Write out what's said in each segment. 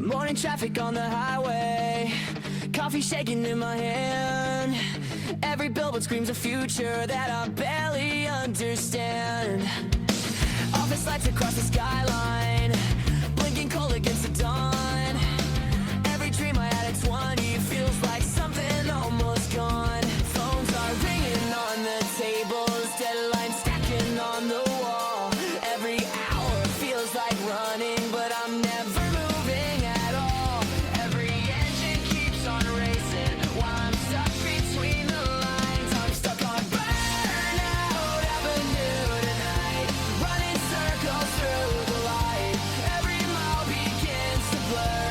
Morning traffic on the highway, coffee shaking in my hand. Every billboard screams a future that I barely understand. Office lights across the skyline, blinking cold against the dawn. Every dream I had at 20 feels like something almost gone. Phones are ringing on the tables, deadlines stacking on the wall. Every hour feels like running, but I'm never moving at all. Every engine keeps on racing while I'm stuck between the lines. I'm stuck on Burnout Avenue tonight, running circles through the light. Every mile begins to blur,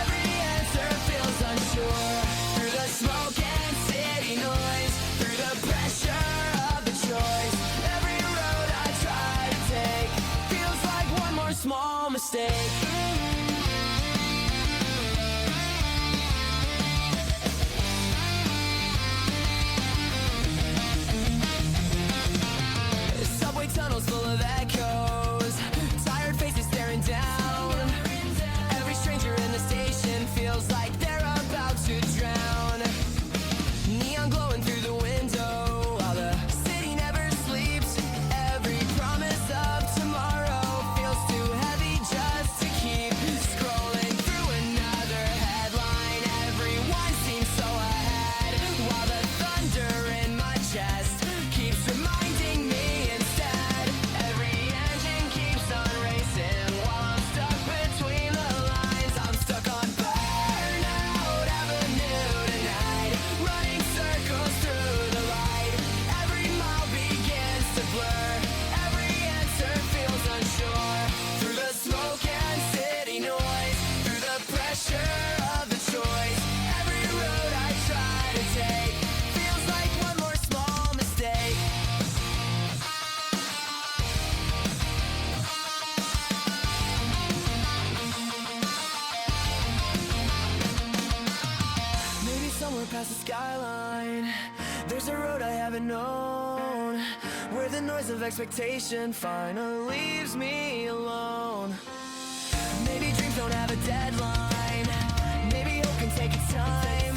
every answer feels unsure. Through the smoke and city noise, through the pressure of the choice, every road I try to take feels like one more small mistake. Subway tunnels full of echoes, tired faces staring down. Every stranger in the station feels like they're about to drown. Neon glowing through the window while the city never sleeps. Every promise of tomorrow feels too heavy just to keep. Scrolling through another headline, everyone seems so ahead, while the thunder in my chest keeps reminding me instead. Every engine keeps on racing while I'm stuck between the lines. I'm stuck on Burnout Avenue tonight, running circles through the light. Every mile begins to blur, every answer feels unsure. Through the smoke and city noise, through the pressure of the choice, every road I try to take feels like one more small mistake. Maybe somewhere past the skyline, there's a road I haven't known, where the noise of expectation finally leaves me alone. Maybe dreams don't have a deadline, maybe hope can take its time.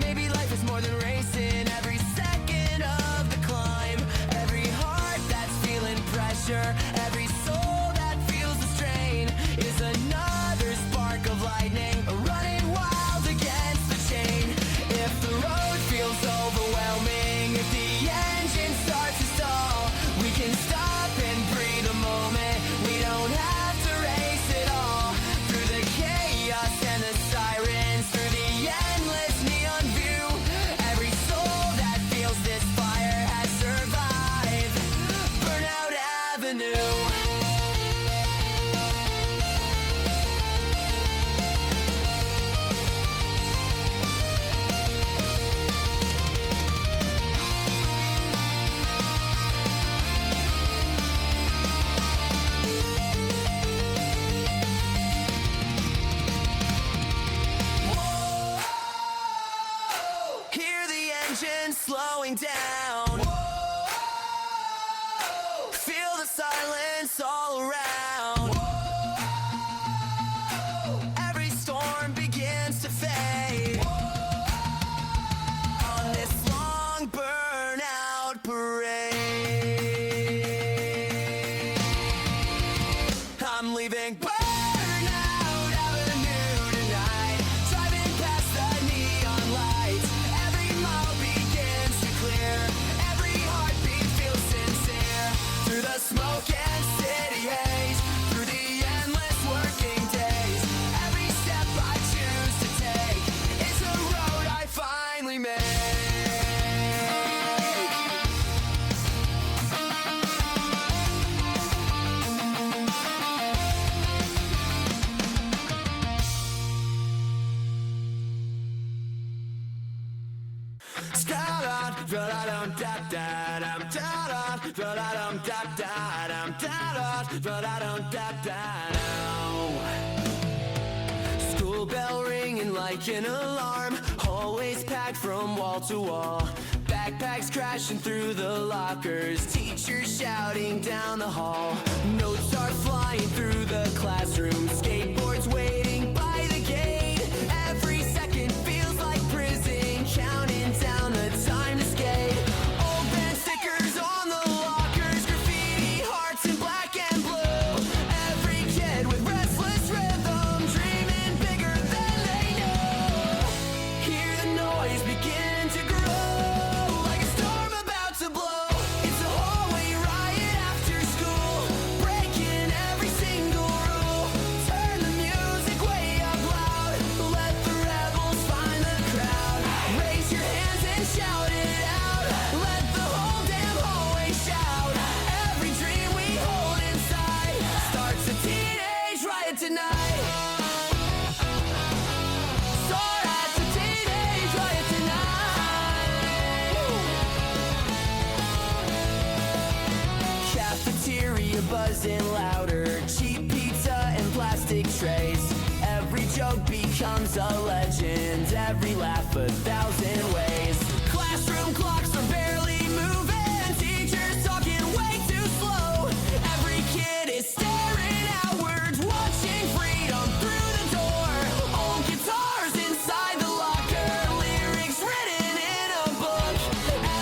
Maybe life is more than racing, every second of the climb. Every heart that's feeling pressure, every soul that feels the strain, is another spark of lightning, running wild against the chain. If the road feels overwhelming, if the engine starts to stall, we can stop and breathe a moment. We don't have to race it all. Through the chaos and the sirens, through the endless neon view, every soul that feels this fire has survived Burnout Avenue. Hear the engine slowing down. Feel the silence all around. Every storm begins to fade on this long burnout parade. I'm leaving Burnout Avenue tonight, driving past the neon lights. Every mile begins to clear, every heartbeat feels sincere. Through the smoke and city haze, through the endless working days, every step I choose to take is a road I finally make. School bell ringing like an alarm, hallways packed from wall to wall. Backpacks crashing through the lockers, teachers shouting down the hall. Notes are flying through the classroom, skateboards waiting by joke becomes a legend. Every laugh 1,000 ways. Classroom clocks are barely moving. Teachers talking way too slow. Every kid is staring outwards, watching freedom through the door. Old guitars inside the locker, lyrics written in a book.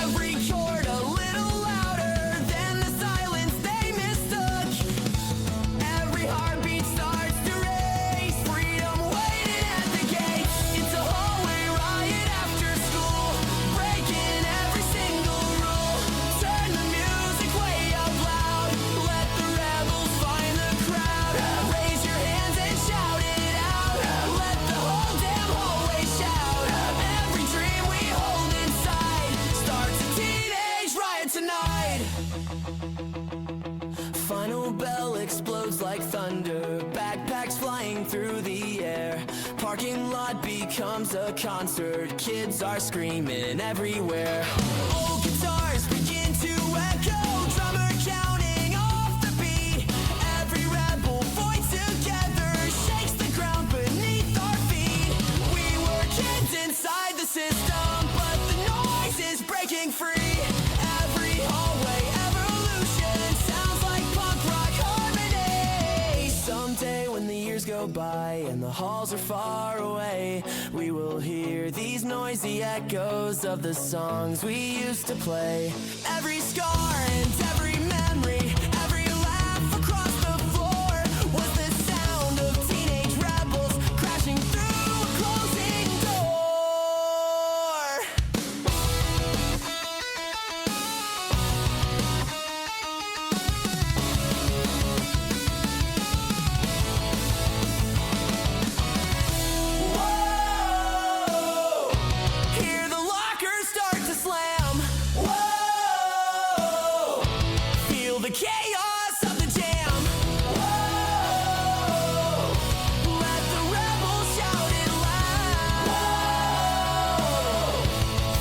Every chord a little louder than the silence they mistook. Every heartbeat starts to race, freedom waiting at the gate. It's a hallway riot after school, breaking every single rule. Turn the music way up loud, let the rebels find the crowd. Raise your hands and shout it out, let the whole damn hallway shout. Every dream we hold inside starts a teenage riot tonight. Final bell explodes like thunder, backpacks flying through the air. Parking lot becomes a concert, kids are screaming everywhere. Old guitars begin to echo, drummer counting off the beat. Every rebel voice together shakes the ground beneath our feet. We were kids inside the system, but the noise is breaking free. Every hallway evolution sounds like punk rock harmony. Someday when the years go by and the halls are far away, we will hear these noisy echoes of the songs we used to play. Every scar and every memory, every laugh across the floor was the sound of teenage rebels crashing through a closing door. Whoa! Hear the lockers start to slam. Whoa! Feel the chaos of the jam. Whoa! Let the rebels shout it loud. Whoa!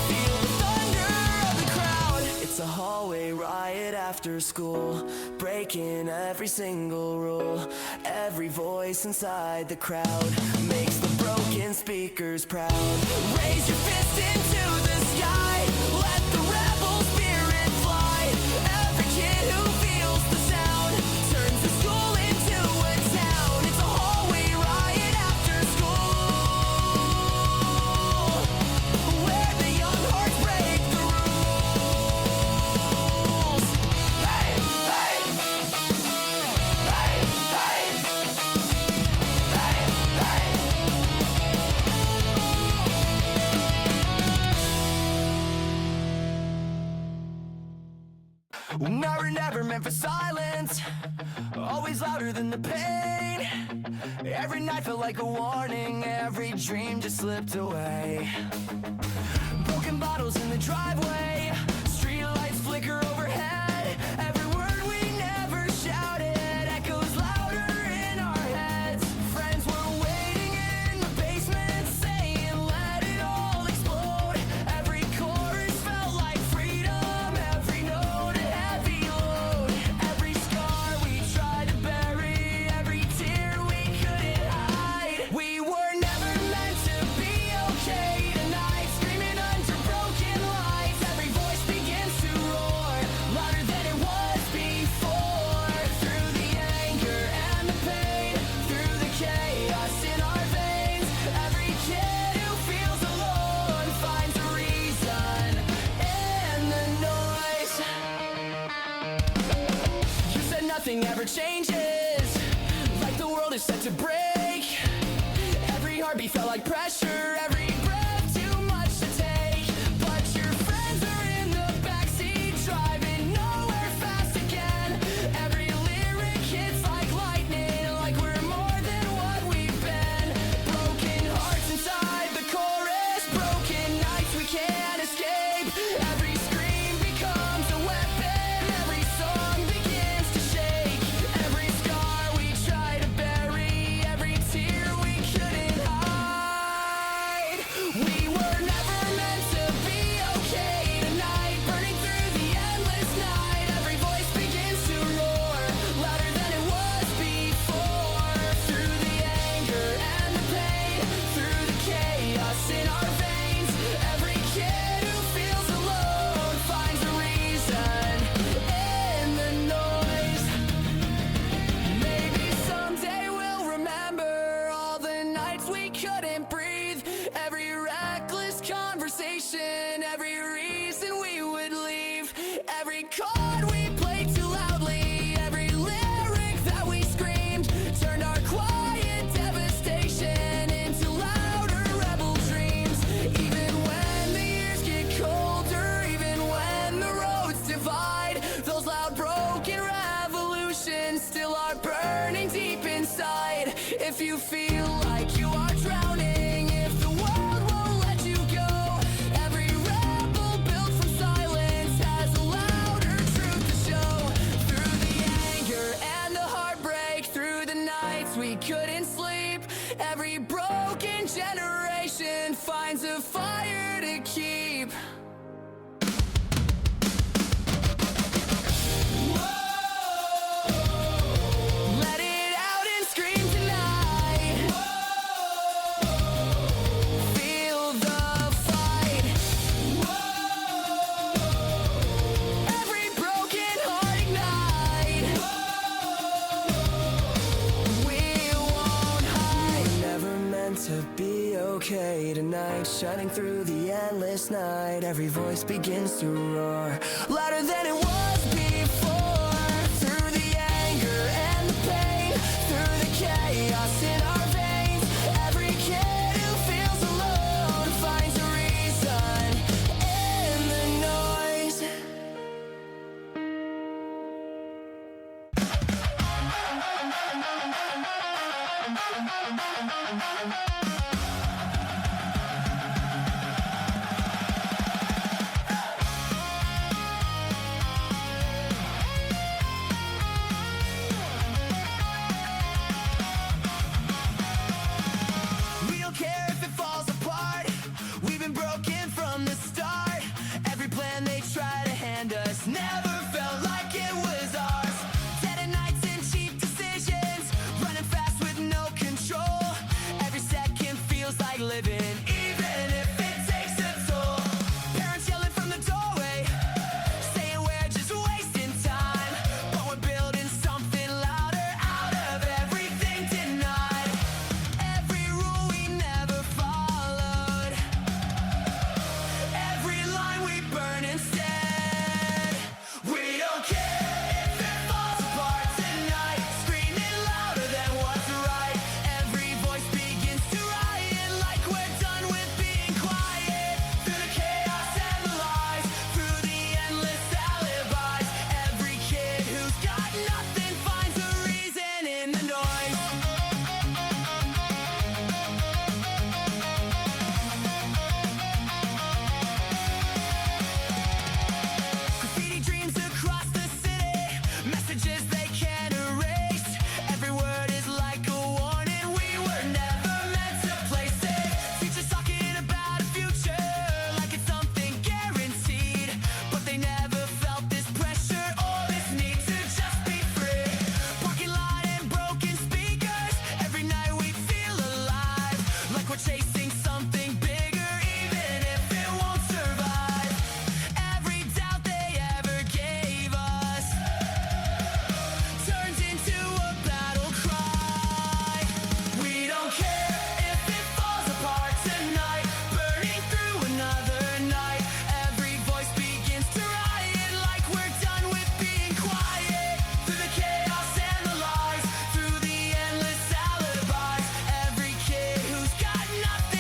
Feel the thunder of the crowd. It's a hallway riot after school, breaking every single rule. Every voice inside the crowd makes the broken speakers proud. Raise your fist into the sky, let the rebel spirit fly. Every kid who feels the sound turns the school into a town. It's a hallway riot after school, where the young hearts break the rules. Hey, hey, hey, hey, hey, hey. Never meant for silence, always louder than the pain. Every night felt like a warning, every dream just slipped away. Broken bottles in the driveway, streetlights flicker overhead. Every word we never shouted echoes louder in our heads. Friends were waiting in the basement, saying let it all explode. Every chorus felt like freedom, every note a heavy load. Every scar we tried to bury, every tear we couldn't hide. We were never meant to be okay tonight, screaming under broken lights. Every voice begins to roar, louder than it was before. Through the anger and the pain, through the chaos in our veins. Every kid who feels alone finds a reason in the noise. You said nothing ever changes, like the world is set to break. Every heartbeat felt like pressure, every breath too much to take. But your friends are in the backseat, driving nowhere fast again. Every lyric hits like lightning, like we're more than what we've been. Broken hearts inside the chorus, broken nights we can't escape. Every scream becomes a weapon, every song begins to shake. Every scar we try to bury, every tear we couldn't hide. like you are drowning. If the world won't let you go, every rebel built from silence has a louder truth to show. Through the anger and the heartbreak, through the nights we couldn't sleep, every broken generation finds a fire to keep. Let it out and scream tonight. Feel the fight. Every broken heart ignite. We won't hide. We're never meant to be okay tonight. Shining through the endless night, every voice begins to roar, louder than it was before. Through the anger and the pain, through the chaos in our veins, every kid who feels alone finds a reason in the noise. We don't care if it falls apart. We've been broken from the start. Every plan they try to hand us never felt like it was ours. Dead at nights and cheap decisions, running fast with no control. Every second feels like living, even if it takes a toll. Parents yelling from the doorway, saying we're just wasting time, but we're building something louder out of everything denied. Every rule we never followed, every line we burn instead. We don't care if it falls apart tonight, screaming louder than what's right. Every voice begins to riot, like we're done with being quiet. Through the chaos and the lies, through the endless alibis, every kid who's got nothing finds a reason in the noise. Graffiti dreams across the city, messages they can't erase. Every word is like a warning, we were never meant to play safe. Teachers talking about a future like it's something guaranteed, but they never felt this pressure or this need to just be free. Parking lot and broken speakers, every night we feel alive, like we're chasing something bigger, even if it won't survive. Every doubt they ever gave us turns into a battle cry. We don't care if it falls apart tonight, burning through another night. Every voice begins to riot, like we're done with being quiet. Through the chaos and the lies, through the endless alibis, every kid who's got nothing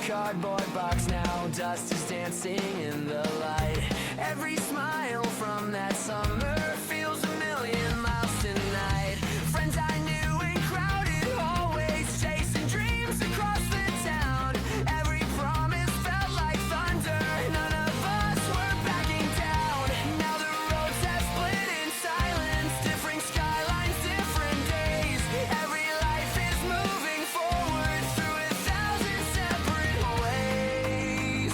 cardboard box now. Dust is dancing in the light. Every smile from that summer feels a million miles tonight. Friends I knew in crowded hallways, chasing dreams across the town. Every promise felt like thunder. None of us were backing down. Now the roads have split in silence. Different skylines, different days. Every life is moving forward through 1,000 separate ways.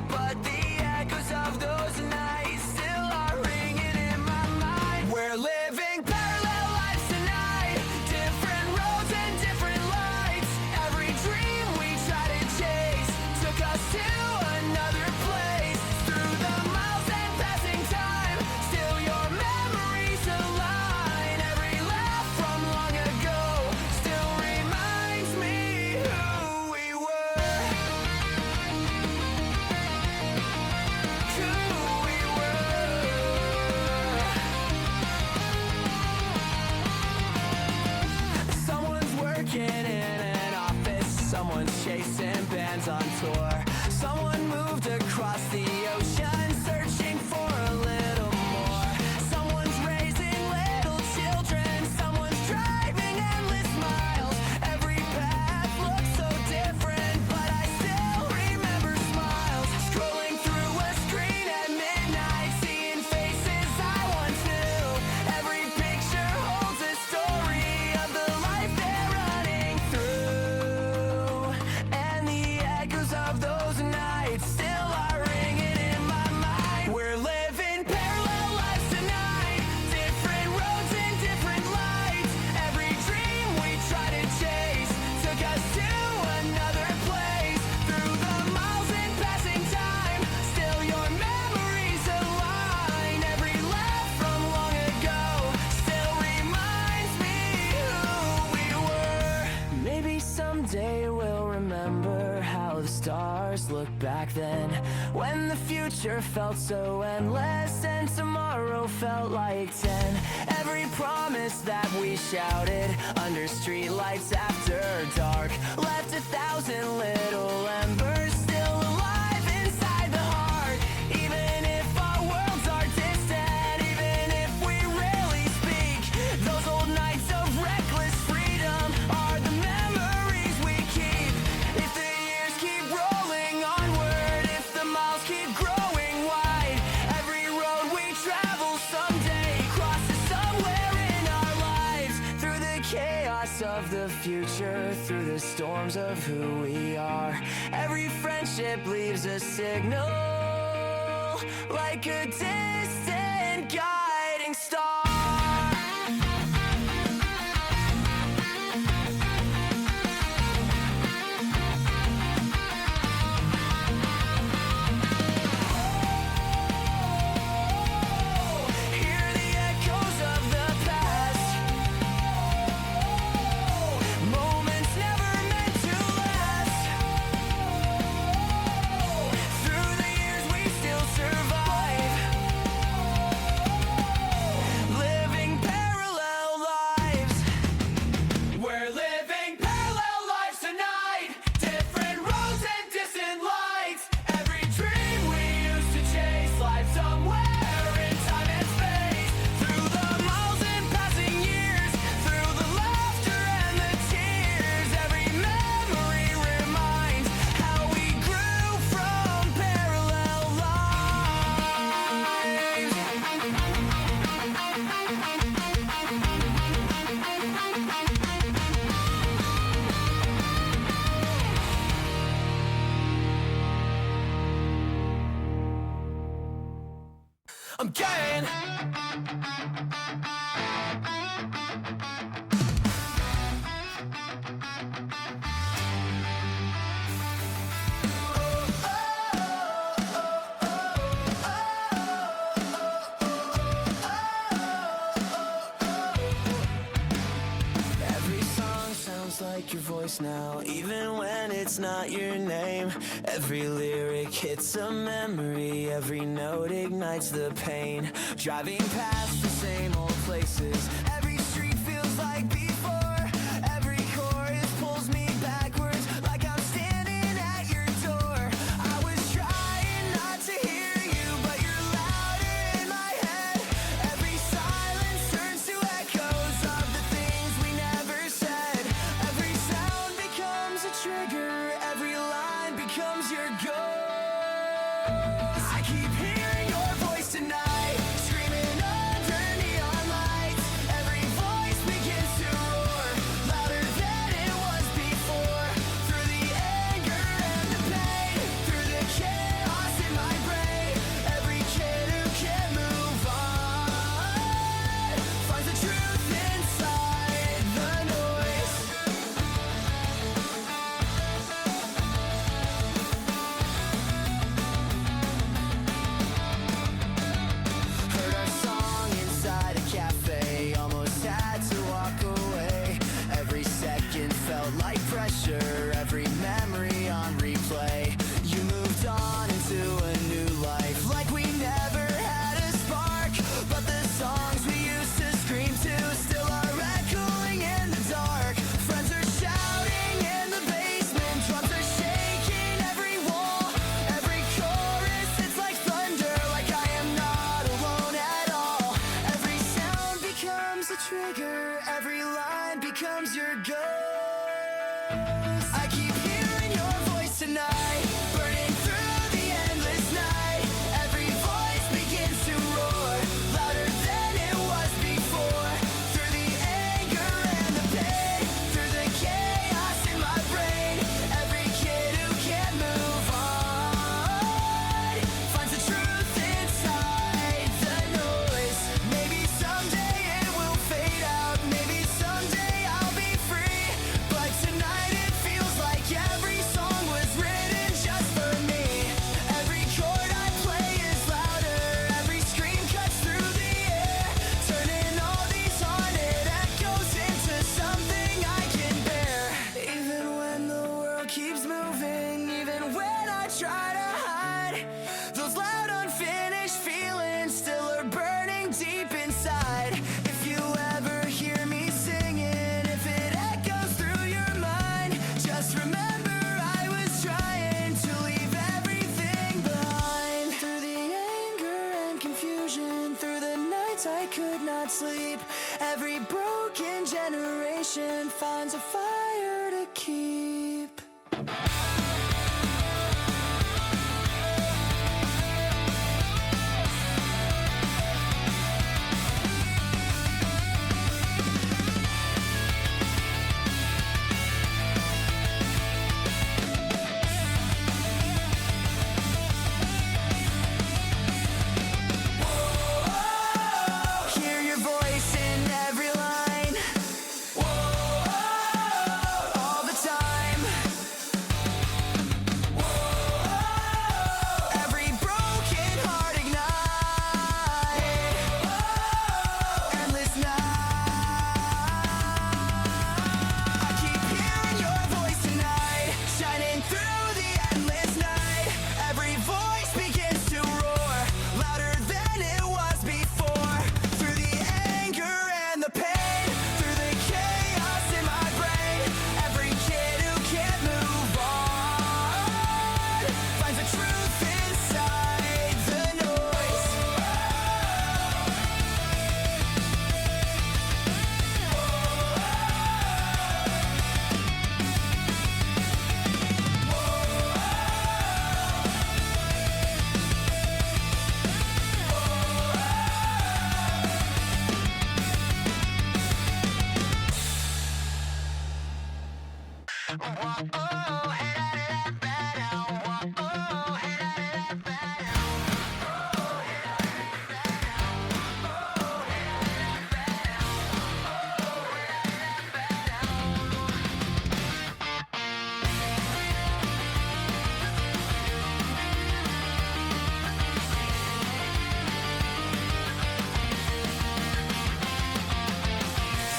But the echoes of those nights still are ringing in my mind. We're living parallel lives tonight. Different roads and different lights. Every dream we try to chase took us to another place. Through the miles and passing time, still your memories align. Every laugh from long ago still reminds me who we were. Who we were. Someone's working in an office. Someone's chasing bands on tour. Someone moved across the ocean, searching for a little more. Someone's raising little children. Someone's driving endless miles. Every path looks so different, but I still remember smiles. Scrolling through a screen at midnight, seeing faces I once knew. Every picture holds a story of the life they're running through. And the echoes of those nights still are ringing in my mind. We're living parallel lives tonight. Different roads and different lights. Every dream we try to chase took us to another place. Through the miles and passing time, still your memories align. Every laugh from long ago still reminds me who we were. Maybe someday we'll remember how the stars looked back then, when the future felt so endless and tomorrow felt like 10. Every promise that we shouted under streetlights after dark left 1,000 little embers still alive inside the heart. Even if our worlds are distant, even if we rarely speak, those old nights of reckless freedom are the memories we keep. If the years keep rolling onward, if the miles keep growing wide, every road we travel someday crosses somewhere in our lives. Through the chaos of the future, through the storms of who we are, every friendship leaves a signal, like a distant guiding star. Hear the echoes of the past. Moments never meant to last. Through the years we still survive. Living parallel lives. We're living parallel lives tonight. Different roads and distant lights. Every dream we used to chase lies somewhere in time and space. Through the miles and passing years, through the laughter and the tears, every memory reminds how we grew from parallel lives. I'm getting Every song sounds like your voice now, even when it's not your name. Every lyric hits a memory, every note ignites the pain. Driving past the same old places, every street feels like before. Every chorus pulls me backwards, like I'm standing at your trigger, every line becomes your ghost. I keep hearing your voice tonight, screaming under neon lights. Every voice begins to roar, louder than it was before. Through the anger and the pain, through the chaos in my brain, every kid who can't move on finds the truth inside the noise. Heard our song inside a cafe, almost had to walk away. Every second felt like pressure, every memory on replay. You moved on into a new life, like we never had a spark. But the songs we used to scream to still are echoing in the dark. Friends are shouting in the basement, drums are shaking every wall. Every chorus, it's like thunder, like I am not alone at all. Every sound becomes a trigger, every line becomes your ghost. I keep hearing your voice tonight, burning through the endless night. Every voice begins to roar, louder than it was before. Through the anger and the pain, through the chaos in my brain, every kid who can't move on finds the truth inside the noise. Maybe someday it will fade out, maybe someday I'll be free. But tonight it feels like every song was written just for me. Every chord I play is louder, every scream cuts through the air, turning all these haunted echoes into something I can bear. Even when the world keeps moving, even when I try to hide, those loud unfinished feelings still are burning deep inside. If you ever hear me singing, if it echoes through your mind, just remember I was trying to leave everything behind. Through the anger and confusion, through the nights I could not sleep, every broken generation finds a fire to keep. Hear your voice in every line, all the time. Every broken heart ignite, endless night. I keep hearing your voice tonight, shining through the endless night. Every voice begins to roar, louder than it was before. Through the anger and the pain, through the chaos in my brain, every kid who can't move on finds the truth inside the noise.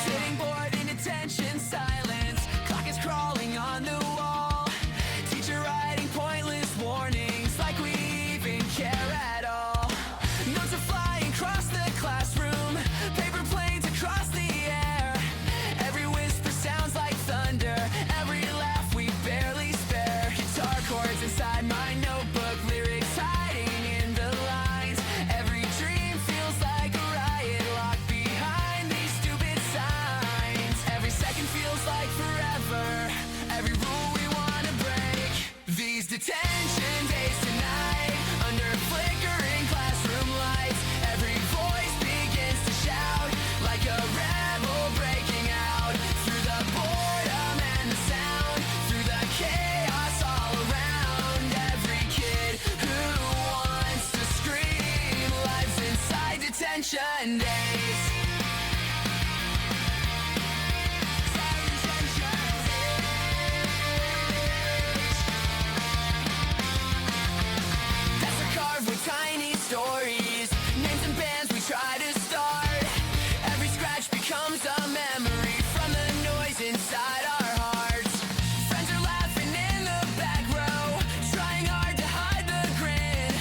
Sitting bored in attention, silence. Clock is crawling on the wall. detention days. That's are carved with tiny stories, names and bands we try to start. Every scratch becomes a memory from the noise inside our hearts. Friends are laughing in the back row, trying hard to hide the grin.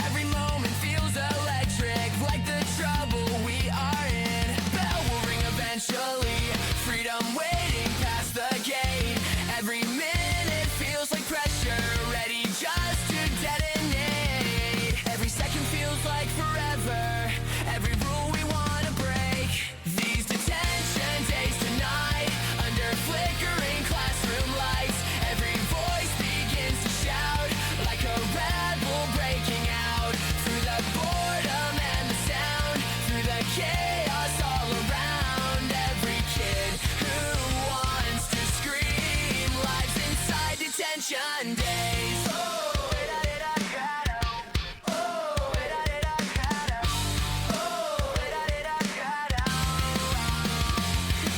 Every moment feels electric, like the trouble we are in. Bell will ring eventually, freedom waiting past the gate. Every minute feels like pressure, ready just to detonate. Every second feels like forever, every rule we wanna break. These detention days tonight, under flickering classroom lights, every voice begins to shout, like a rebel breaking out. Through the boredom and the sound, through the chaos all around. Every kid who wants to scream lives inside detention days.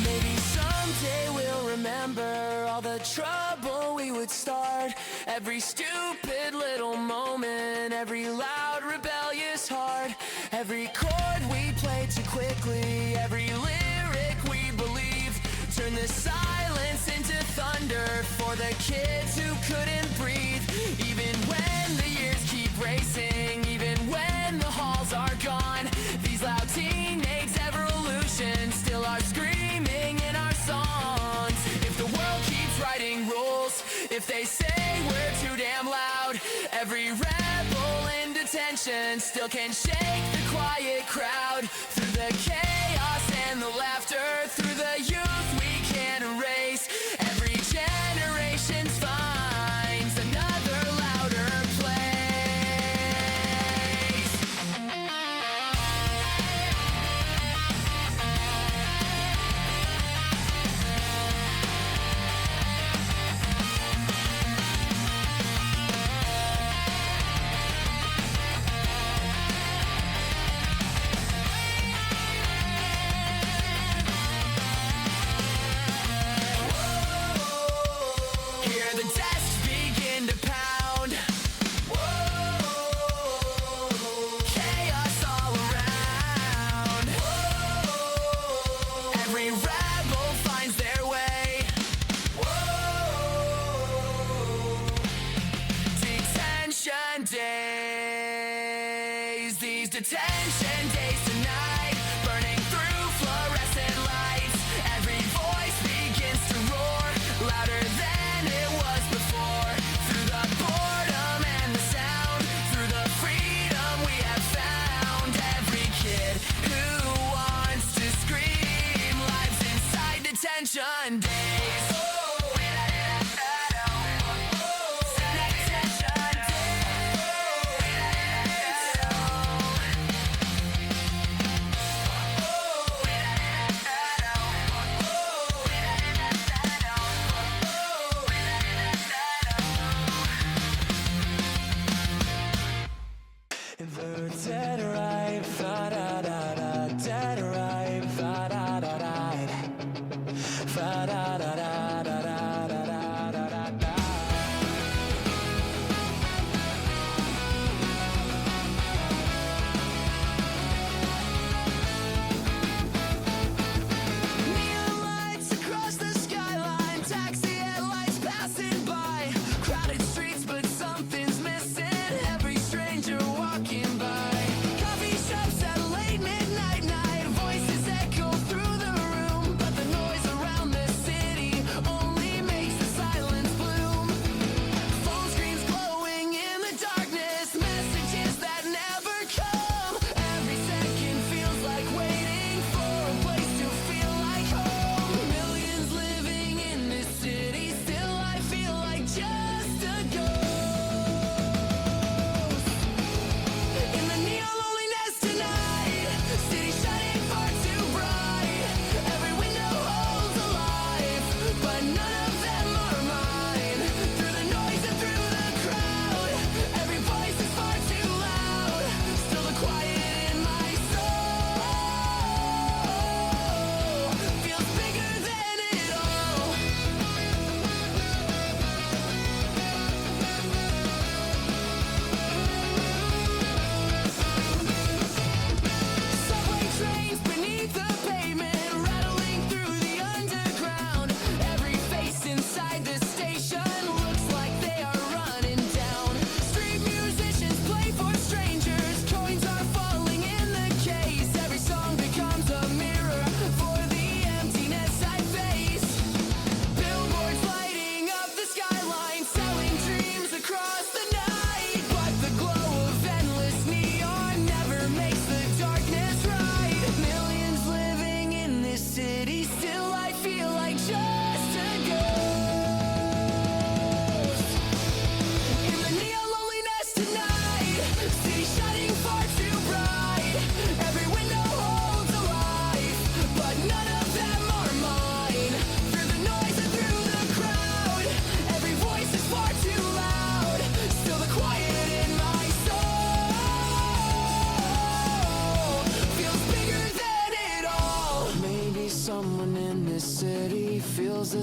Maybe someday we'll remember all the trouble we would start. Every stupid little moment, every loud rebellious heart, every chord we played too quickly, every lyric we believed. Turn the silence into thunder for the kids who couldn't breathe. Even when the years keep racing, even when the halls are gone, these loud teenage evolutions still are screaming in our songs. If the world keeps writing rules, if they say we're too damn loud, every rebel in detention still can shake the quiet crowd. Through the chaos and the laughter, through the youth we can't erase, every generation finds another louder place. Hear the desks begin to pound. Chaos all around. Every rebel finds their way. Detention days. These detention days tonight, burning through fluorescent lights. Every voice begins to roar, louder than it was before. Through the boredom and the sound, through the freedom we have found. Every kid who wants to scream lives inside detention days.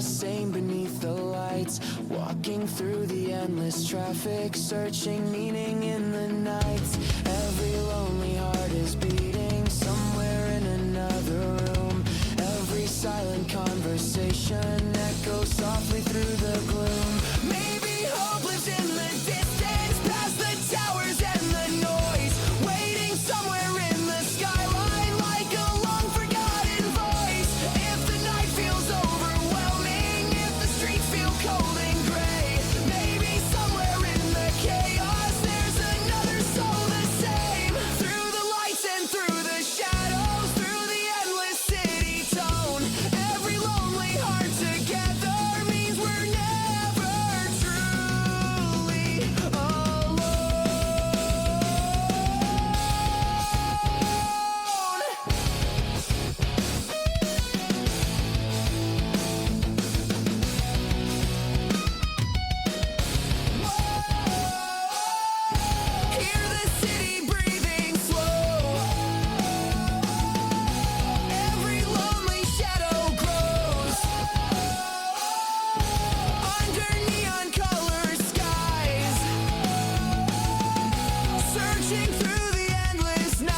same beneath the lights, walking through the endless traffic, searching meaning in the nights. Every lonely heart is beating somewhere in another room. Every silent conversation echoes softly through the gloom. Maybe hope lives in the distance, past the towers and the noise, waiting somewhere in the skyline like a long forgotten voice. If the night feels overwhelming, if the streets feel cold and gray, maybe somewhere in the chaos there's another soul the same. Through the lights and through the shadows, through the endless city tone, every lonely heart together means we're never truly alone. Hear the city breathing slow. Every lonely shadow grows under neon colored skies, searching through the endless night.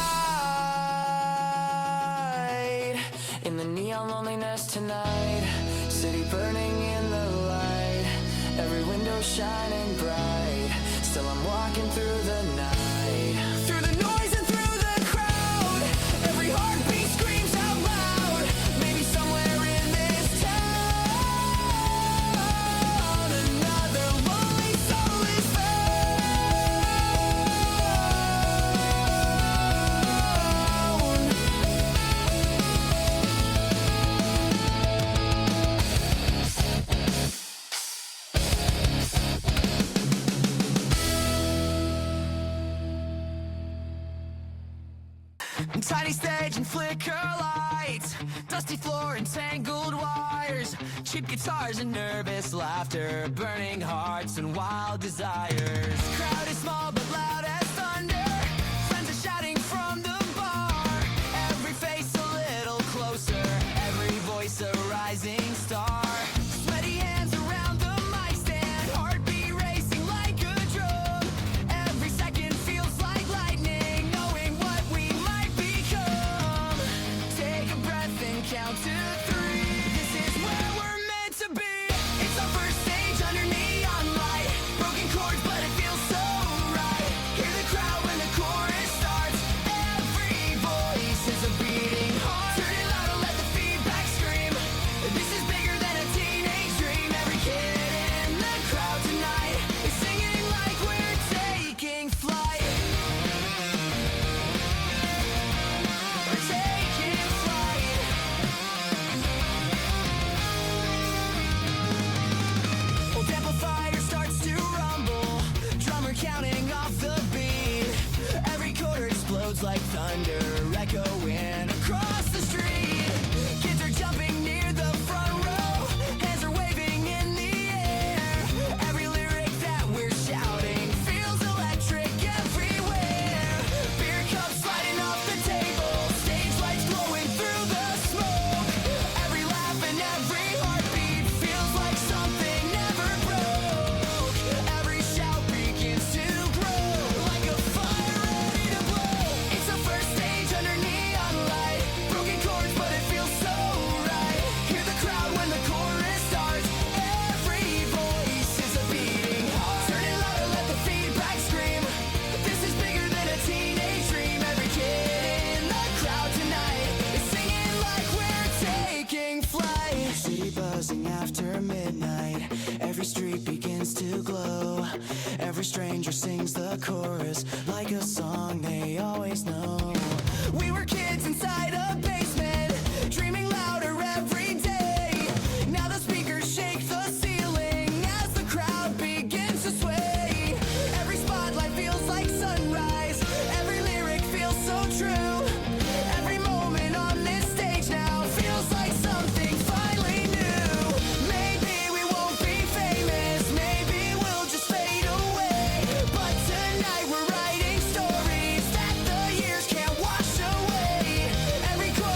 In the neon loneliness tonight, city burning in the light, every window shining bright. Still I'm walking through the night, through the noise and through the crowd. Every heartbeat screams out loud. Maybe somewhere in this town, another lonely soul is found. Tiny stage and flicker lights, dusty floor and tangled wires, cheap guitars and nervous laughter, burning hearts and wild desires. Crowd is small but loud as thunder, friends are shouting from the bar, every face a little closer, every voice a rising star. Sweaty hands around the mic stand, heartbeat racing like a drum. Every second feels like lightning, knowing what we might become. Take a breath and count to 3. This is where we're meant to be. It's our first stage under neon light, broken chords but it feels so right. Hear the crowd when the chorus starts, every voice is a beating heart. Turn it loud and let the feedback scream. This is bigger than a teenage dream. Every kid in the crowd tonight is singing like we're taking flight. We're taking flight. Old amplifier starts to rumble, drummer counting off the beat. Every quarter explodes like thunder, echoing across the street. Kids are jumping near the front row, hands are waving in the air. Every lyric that we're shouting feels electric everywhere. Beer cups sliding off the table, stage lights glowing through the smoke. Every laugh and every heartbeat feels like something never broke. Every shout begins to grow like a fire ready to blow. It's the first stage under neon light, broken chords but it feels so right. Hear the crowd when the chorus starts, every voice is a beating heart. Turn it louder, let the feedback scream. This is bigger than a teenage dream. Every kid in the crowd tonight is singing like we're taking flight. City buzzing after midnight, every street begins to glow. Every stranger sings the chorus like a song they always know. We were kids inside a basement, dreaming louder every day. Now the speakers shake the ceiling as the crowd begins to sway. Every spotlight feels like sunrise, every lyric feels so true. Every moment on this stage now feels like something finally new. Maybe we won't be famous, maybe we'll just fade away, but tonight we're writing stories that the years can't wash away. Every chord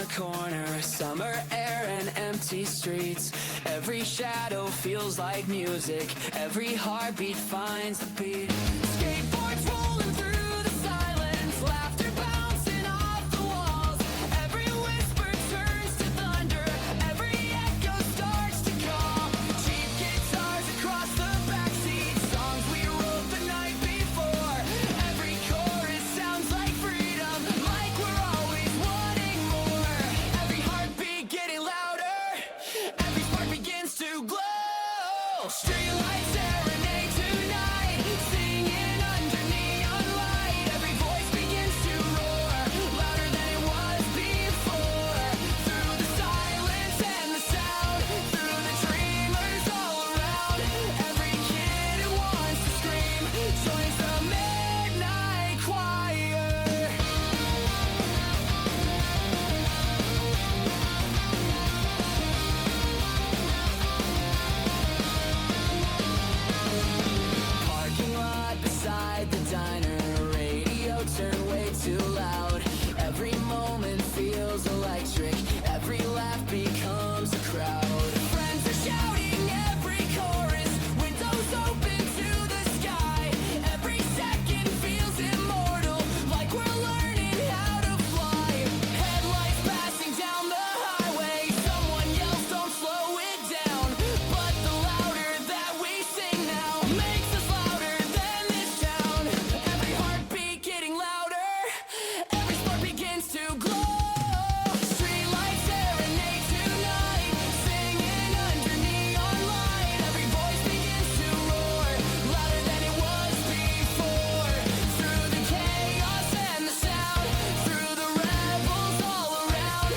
corner, summer air and empty streets. Every shadow feels like music, every heartbeat finds the beat. Skateboards rolling through the silence, laughter bouncing off the walls. Every whisper turns to thunder, every echo starts to call. Cheap guitars across the backseat, songs we wrote the night before. Every chorus sounds like freedom, like we're always wanting more. Every heartbeat getting louder, every spark begins to glow. Streetlight serenade tonight, singing under neon light. Every voice begins to roar, louder than it was before. Through the silence and the sound, through the dreamers all around. Every kid who wants to scream joins the midnight choir. Parking lot beside the diner, radio turned way too loud. Every moment feels electric, every laugh becomes a crowd. Friends are shouting every chorus, windows open to the sky. Every second feels immortal, like we're learning how to fly. Headlights passing down the highway, someone yells don't slow it down. But the louder that we sing now makes us louder than this town. Every heartbeat getting louder, every spark begins to glow. Streetlight serenade tonight, singing under neon light. Every voice begins to roar, louder than it was before. Through the chaos and the sound, through the rebels all around.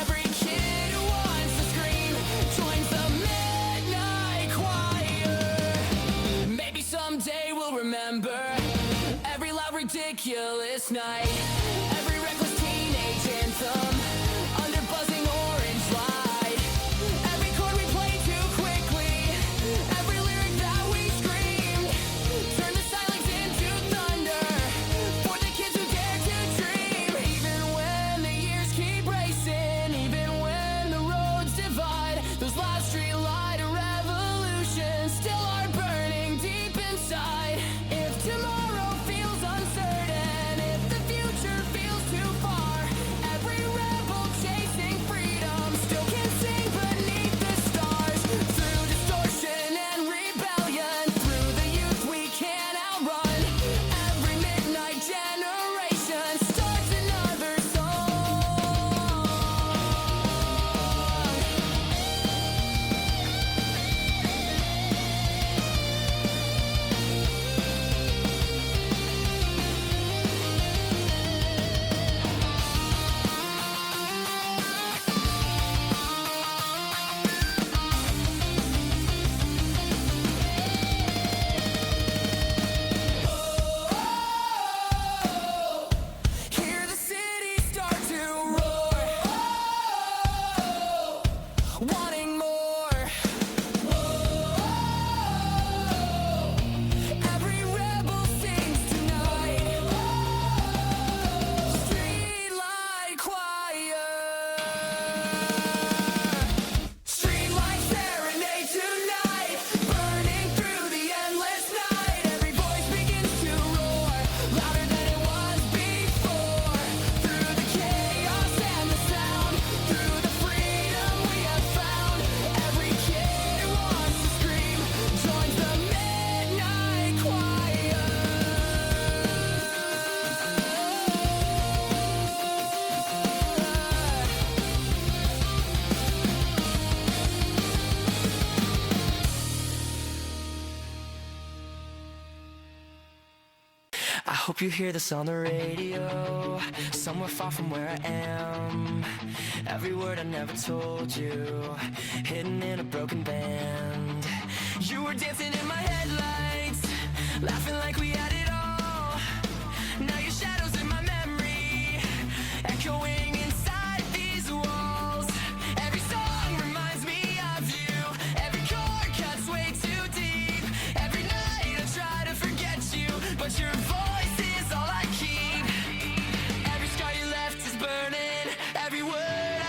Every kid who wants to scream joins the midnight choir. Maybe someday we'll remember every loud ridiculous night, every reckless teenage anthem under buzzing orange light. Every chord we played too quickly, every lyric that we screamed. Turn the silence into thunder for the kids who dare to dream. Even when the years keep racing, even when the roads divide, those last streetlight revolutions still are burning deep inside. If tomorrow feels uncertain, if the future feels too far, every rebel chasing freedom still can sing beneath the stars. Through distortion and rebellion, through the youth we can't outrun. Every midnight generation starts another song. Hear the city start to roar, wanting more. Every rebel sings tonight. Streetlight choir. Streetlight serenade tonight, burning through the endless night. Every voice begins to roar, louder than it was before. Through the chaos and the sound, through the freedom we have found. Every kid who wants to scream joins the midnight choir. I hope you hear this on the radio, somewhere far from where I am. Every word I never told you, hidden in a broken band. You were dancing in my headlights, laughing like we had it all. Now your shadow's in my memory, echoing inside these walls. Every song reminds me of you, every chord cuts way too deep. Every night I try to forget you, but your voice is all I keep. Every scar you left is burning, every word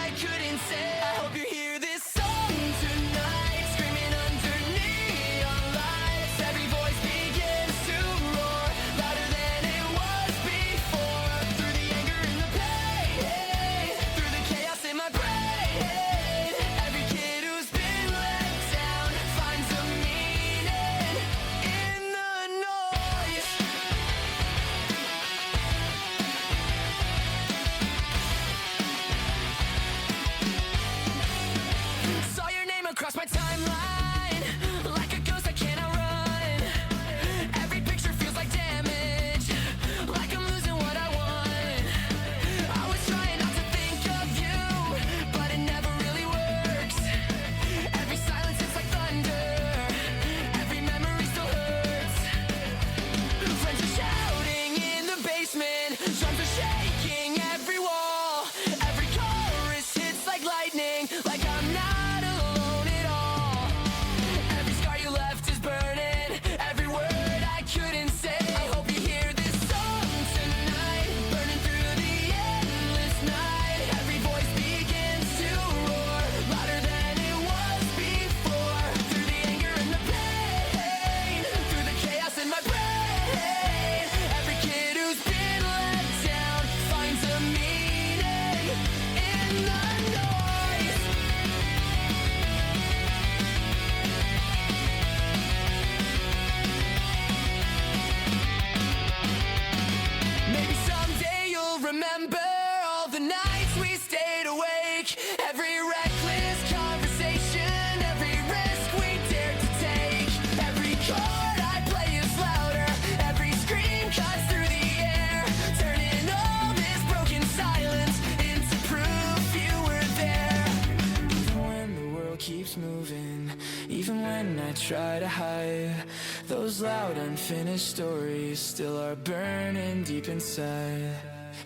Even when I try to hide, those loud unfinished stories still are burning deep inside.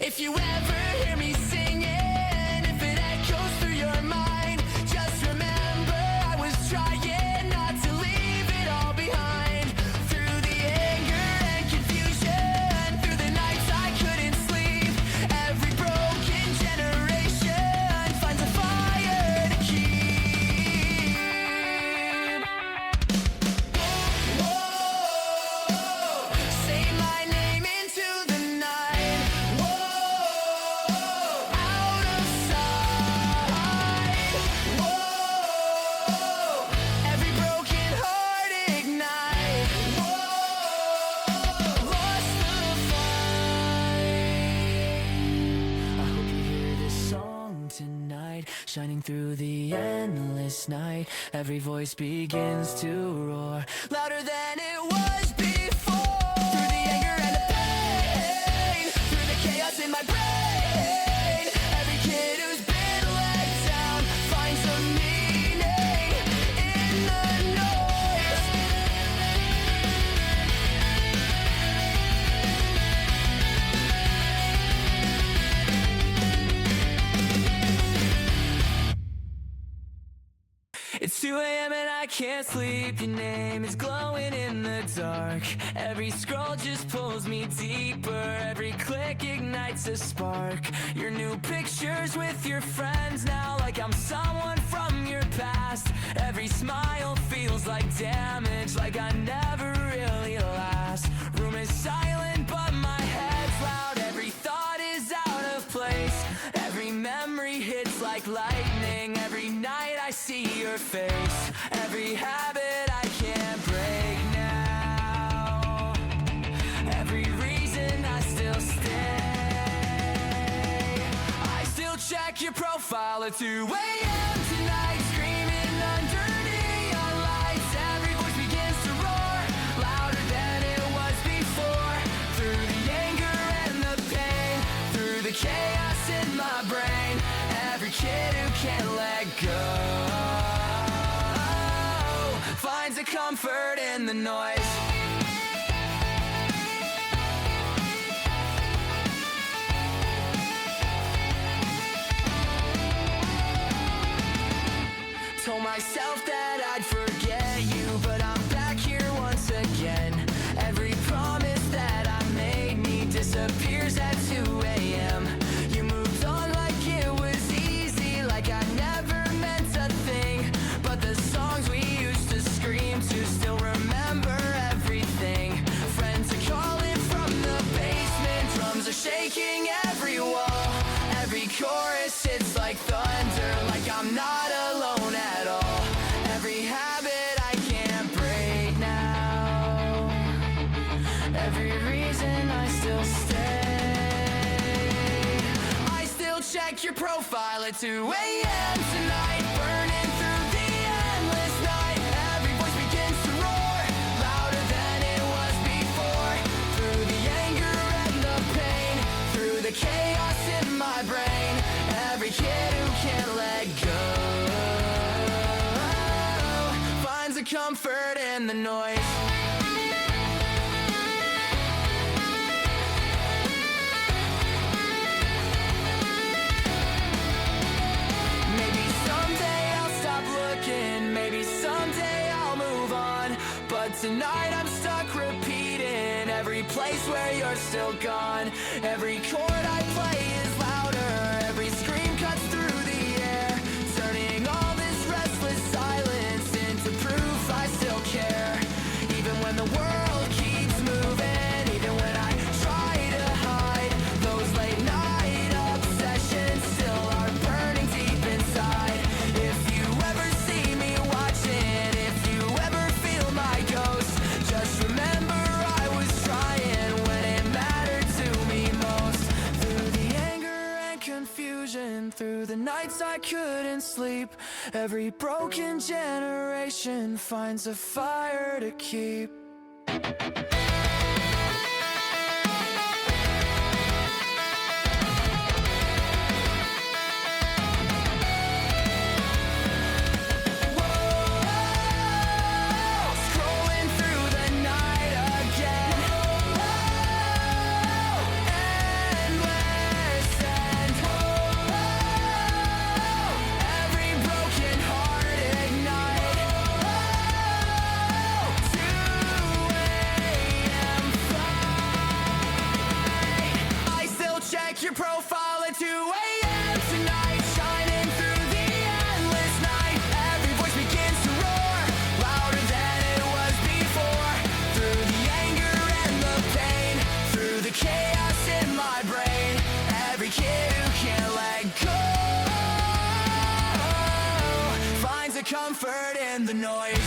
If you ever hear me singing, if it echoes through your mind, just remember I was trying not to leave it all behind. Through the anger and confusion, through the nights I couldn't sleep, every broken generation finds a fire to keep. Whoa, say my name into the night. Whoa, out of sight. Whoa, every broken heart ignite. Whoa, lost the fight. I hope you hear this song tonight, shining through the endless night. Every voice begins to roar, louder than it was before. Through the anger and the pain, through the chaos in my brain, every kid who's been let down finds some meaning in the noise. It's 2 a.m. and I can't sleep. Your name is glowing in the dark. Every scroll just pulls me deeper. Every click ignites a spark. Your new pictures with your friends now, like I'm someone from your past. Every smile feels like damage, like I never really last. Room is silent but my head's loud. Every thought is out of place. Every memory hits like lightning. Every night I see your face. Every habit I can't break now. Every reason I still stay. I still check your profile at 2 a.m. tonight, screaming under neon lights. Every voice begins to roar, louder than it was before. Through the anger and the pain, through the chaos in my brain, every kid who can't let go finds a comfort in the noise. Told myself that I'd forget you, but I'm back here once again. Every promise that I made me disappears at 2 a.m. You moved on like it was easy, like I never meant a thing. But the songs we used to scream to still remember everything. Friends are calling from the basement, drums are shaking every wall. Every chorus hits like thunder, like I'm not alone at all. Every habit I can't break now. Every reason I still stay. I still check your profile at 2 a.m. tonight, burning through the endless night. Every voice begins to roar, louder than it was before. Through the anger and the pain, through the chaos in my brain, every kid who can't let go finds a comfort in the noise. Maybe someday I'll stop looking, maybe someday I'll move on. But tonight I'm stuck repeating every place where you're still gone. Every chord I play is louder, every scream cuts through the air, turning all this restless silence into proof I still care. Even when the world keeps moving, even when I try to hide, those late night obsessions still are burning deep inside. If you ever see me watching, if you ever feel my ghost, just remember I was trying when it mattered to me most. Through the anger and confusion, through the nights I couldn't sleep, every broken generation finds a fire to keep. Whoa, comfort in the noise.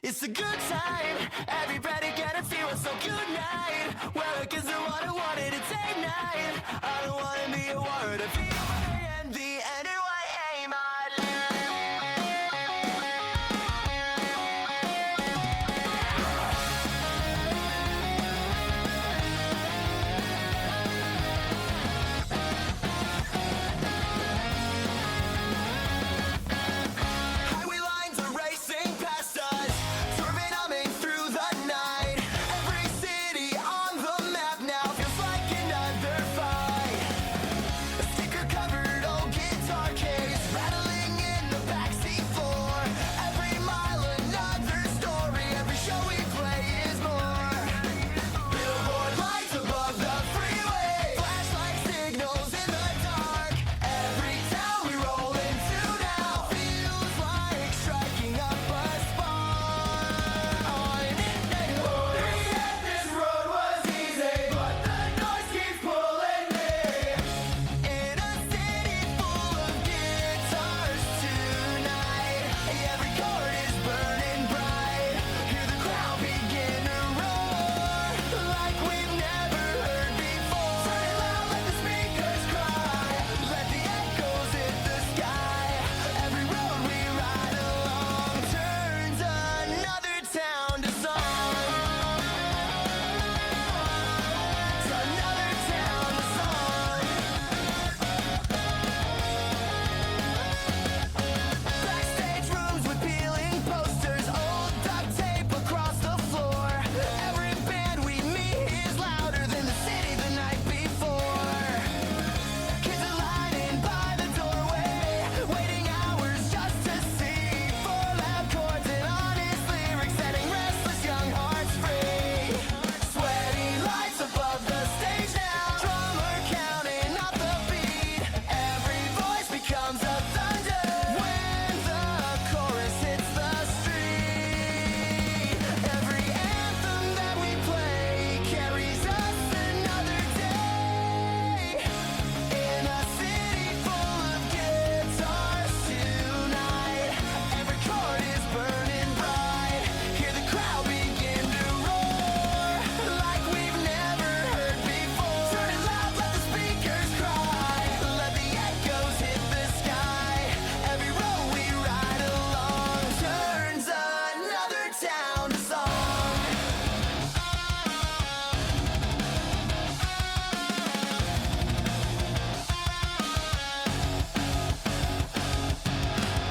It's a good time, everybody gonna feel it's so good night. Well, it gives the what I wanted to take night. I don't wanna be a word of feel and the end of what aim Highway lines are racing past us, swerving, humming through the night. Every city on the map now feels like another fight. A sticker-covered old guitar case rattling in the backseat floor. Every mile another story, every show we play is more. Billboard lights above the freeway, flashlight signals in the dark. Every town we roll into now feels like striking up a spark. On midnight road, we said this road was easy, but the noise keeps pulling me. In a city full of guitars tonight, every chord is burning bright. Hear the crowd begin to roar like we've never heard before. Turn it loud, let the speakers cry. Let the echoes hit the sky. Every road we ride along turns another town to song. It's another town to song. Backstage rooms with peeling posters, old duct tape across the floor. Every band we meet is louder than the city the night before. Kids are lining by the doorway, waiting hours just to see four loud chords and honest lyrics, setting restless young hearts free. Sweaty lights above the stage now, drummer counting up the beat. Every voice becomes a thunder when the chorus hits the street. Every anthem that we play carries us another day. In a city full of guitars tonight, every chord is burning bright. Hear the crowd begin to roar like we've never heard before. Turn it loud, let the speakers cry. Let the echoes hit the sky. Every road we ride along turns another town to song.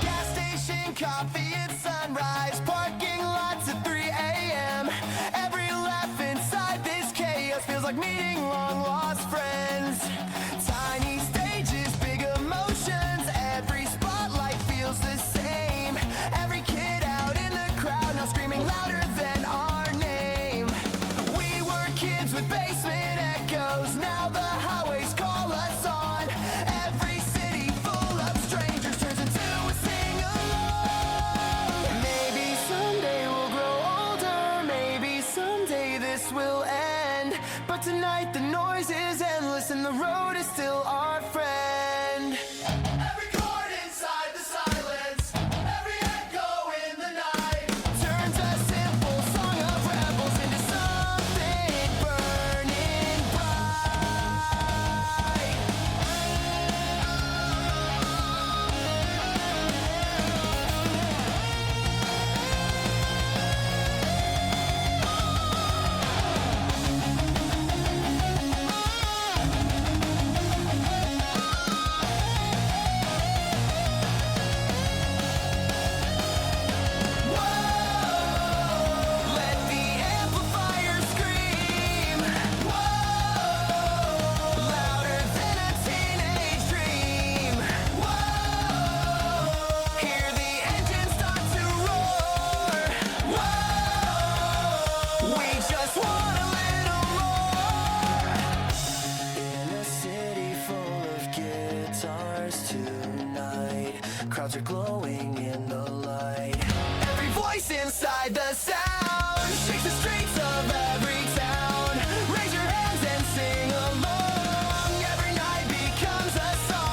Gas station coffee at sunrise, parking lots at 3 a.m. Every laugh inside this chaos feels like meeting long lost friends. Tiny stages, big emotions, every spotlight feels the same. Every kid out in the crowd now screaming louder than our name. We were kids with basement echoes, now the highways call us on. Every city full of strangers turns into a sing-along. Maybe someday we'll grow older, maybe someday this will end. But tonight the noise is endless and the road is still our friend. Every chord inside the silence, every echo in the night, turns a simple song of rebels into something burning bright. Let the amplifier scream. Whoa, louder than a teenage dream. Whoa, hear the engine start to roar. Whoa, we just want a little more. In a city full of guitars tonight, crowds are glowing in the light. Every voice inside the sound shakes the streets of every town. Raise your hands and sing along. Every night becomes a song.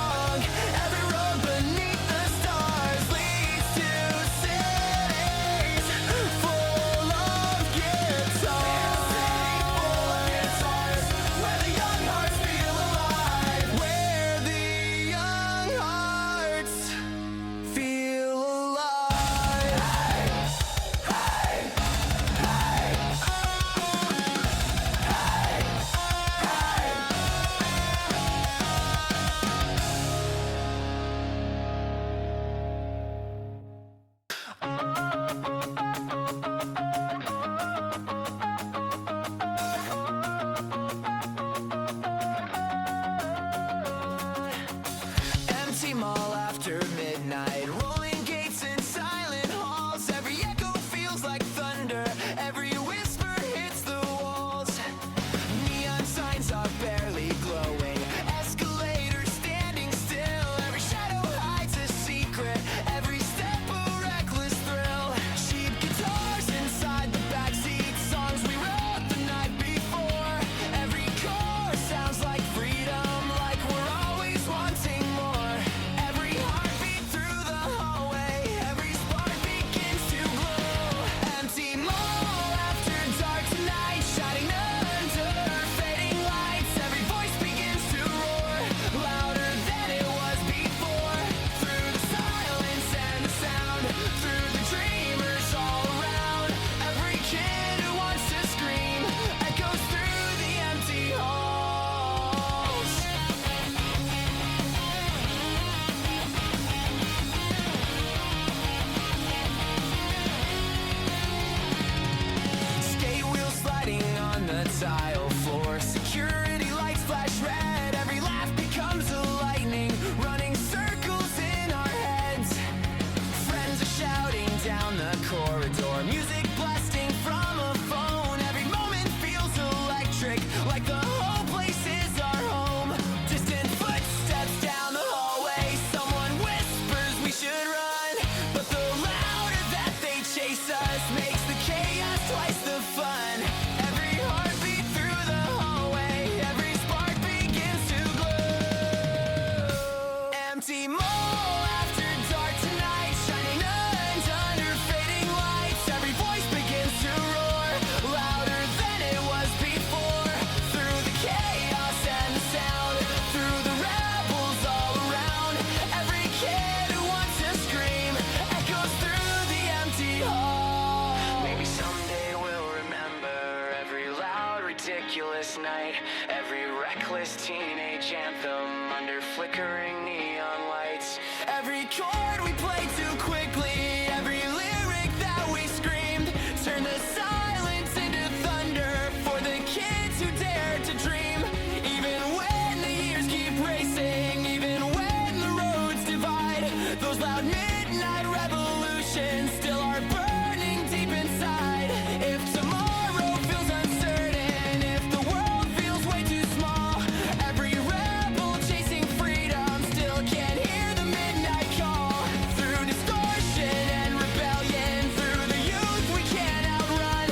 teenage anthem under flickering neon lights. Every chord we played too quickly, every lyric that we screamed, turned the silence into thunder for the kids who dared to dream. Even when the years keep racing, even when the roads divide, those loud midnight revolutions still are burning deep inside. If tomorrow feels uncertain, if the world feels way too small, every rebel chasing freedom still can't hear the midnight call. Through distortion and rebellion, through the youth we can't outrun,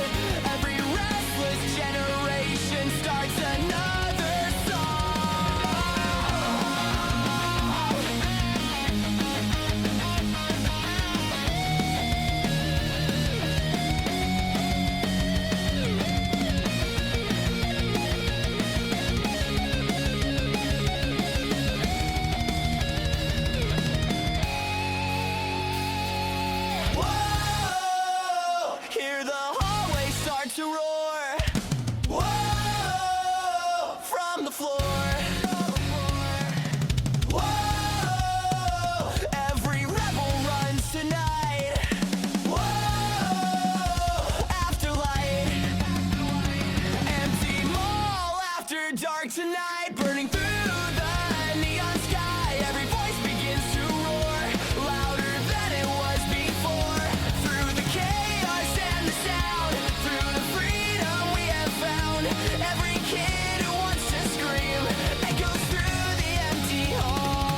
every restless generation starts another song. Whoa! Hear the hallway start to roar. Whoa! From the floor. Whoa! Every rebel runs tonight. Whoa! Afterlight. Empty mall after dark tonight, burning through the neon sky. Every voice begins to roar, louder than it was before. Through the chaos and the sound, through the freedom we have found, every kid who wants to scream echoes through the empty halls.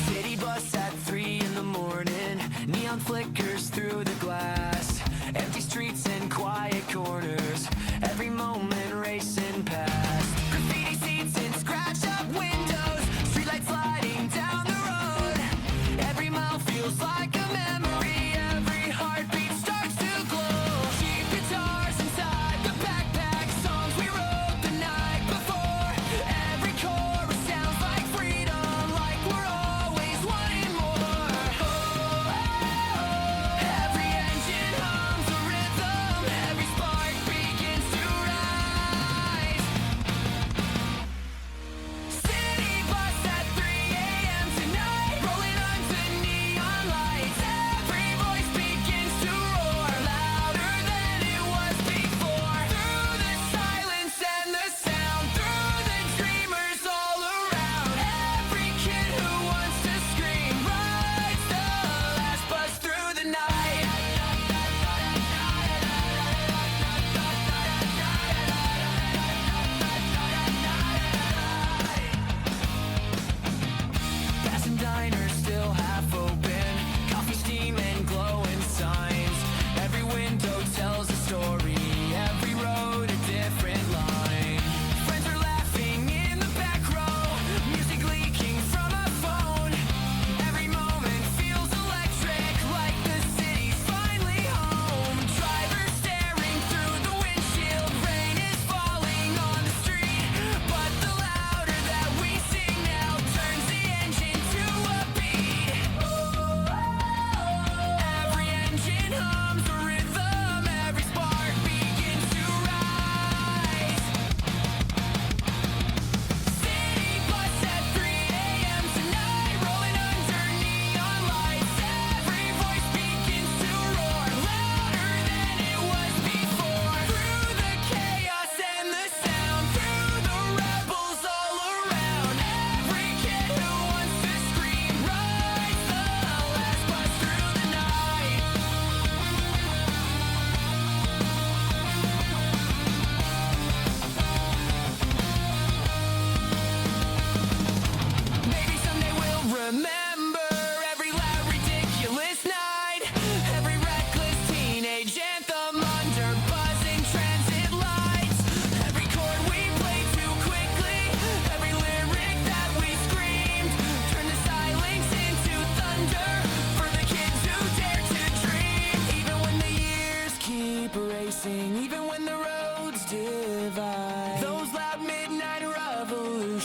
City bus at 3 in the morning, neon flickers through the glass, empty streets and quiet corners, every moment racing past. Graffiti seats and scratched up windows, streetlights sliding down the road. Every mile feels like a memory, every heart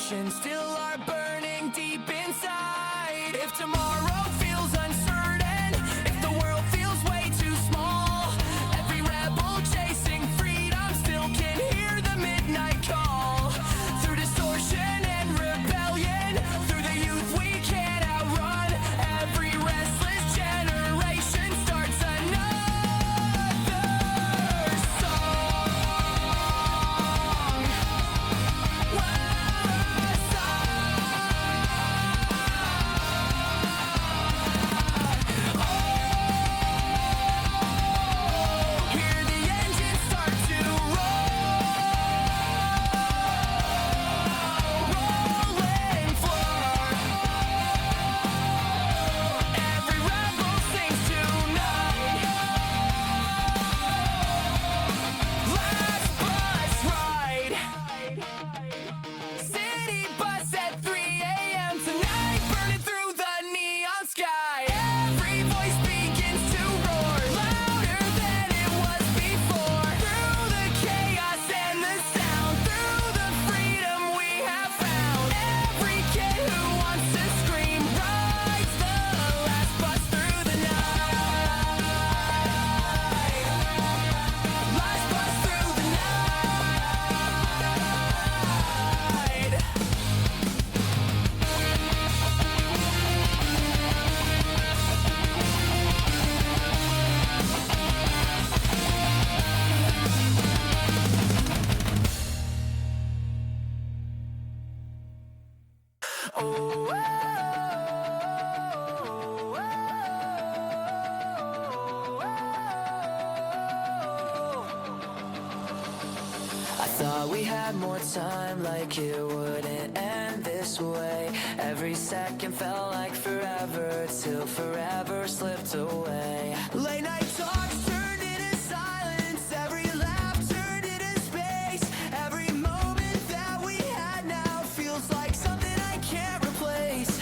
generation still are burning deep inside. If tomorrow feels uncertain, if the world feels way too small, every rebel chasing freedom still can hear the midnight call. Through distortion and rebellion, through the youth we can't outrun, every restless generation starts another song. Hear the engines start to rolling floor. Every rebel sings tonight. Last bus ride. City bus at 3 a.m. tonight, burning through the neon sky. Every voice begins to roar, louder than it was before. Through the chaos and the sound, through the freedom we have found. Every kid who wants to scream rides the last bus through the night. Last bus through the night. I thought we had more time, like it wouldn't end this way. Every second felt like forever, till forever slipped away. Late night talks turned into silence, every laugh turned into space. Every moment that we had now feels like something I can't replace.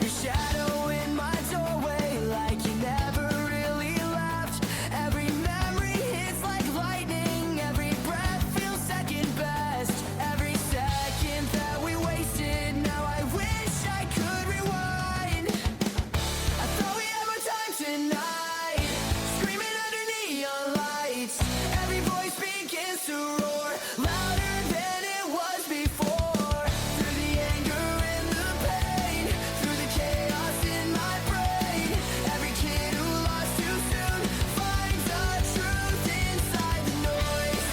Your shadow in my doorway, like you never really left. Every memory hits like lightning, every breath feels second best. Every second that we wasted, now I wish I could rewind. I thought we had more time tonight, screaming under neon lights. Every voice begins to roar, louder than it was before. Through the anger and the pain, through the chaos in my brain. Every kid who lost too soon finds the truth inside the noise.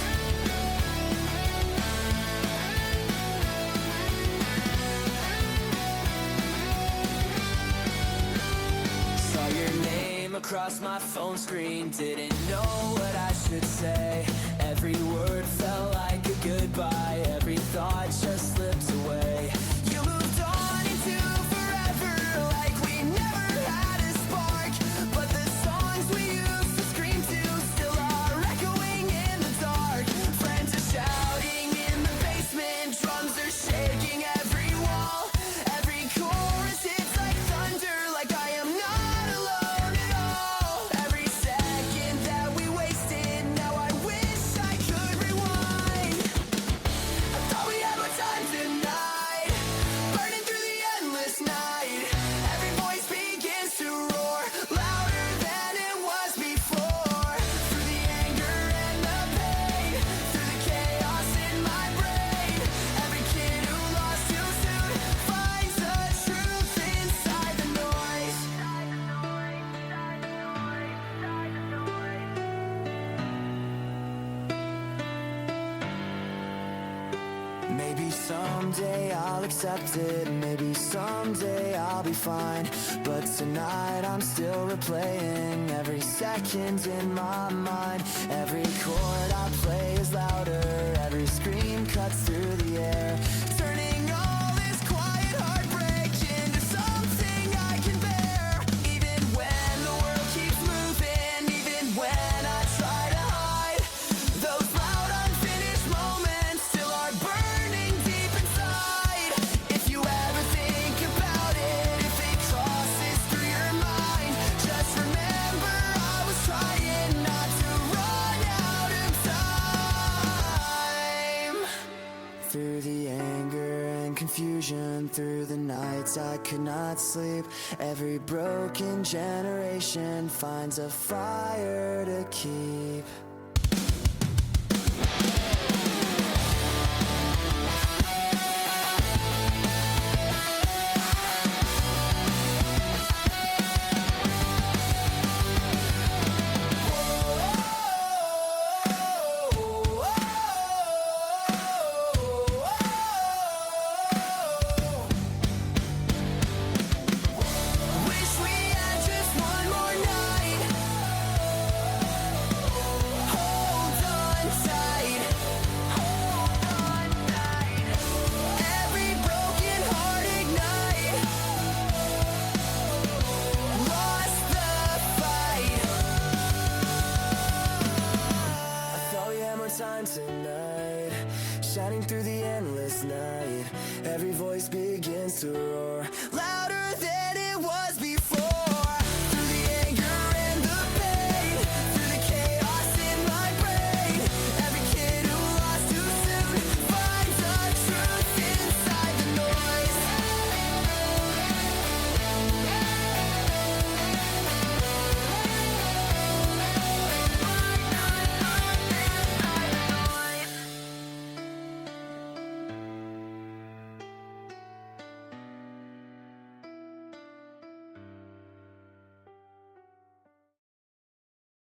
Saw your name across my phone screen, didn't know what I should say. Every word felt like a goodbye, every thought just slipped away. You moved on into forever, like we never had a spark. But the songs we used to scream to still are echoing in the dark. Friends are shouting in the basement, drums are shaking every wall. Every chorus hits like thunder, like I am not alone at all. Every second that we wasted, now I wish I could rewind. I thought we had more time tonight, burning through the endless night. Every voice begins to roar, louder than it was before. Through the anger and the pain, through the chaos in my brain. Every kid who lost too soon finds the truth inside the noise. Maybe someday I'll accept it, maybe someday I'll be fine. But tonight I'm still replaying every second in my mind. Every chord I play is louder, every scream cuts through the air, turning all this quiet heartbreak into something I can bear. Even when the world keeps moving, even when I try to hide, those loud unfinished moments still are burning deep inside. If you ever think about it, if it crosses through your mind, just remember I was trying not to run out of time. Through the anger confusion through the nights I could not sleep. Every broken generation finds a fire to keep. Tonight, shining through the endless night, every voice begins to roar.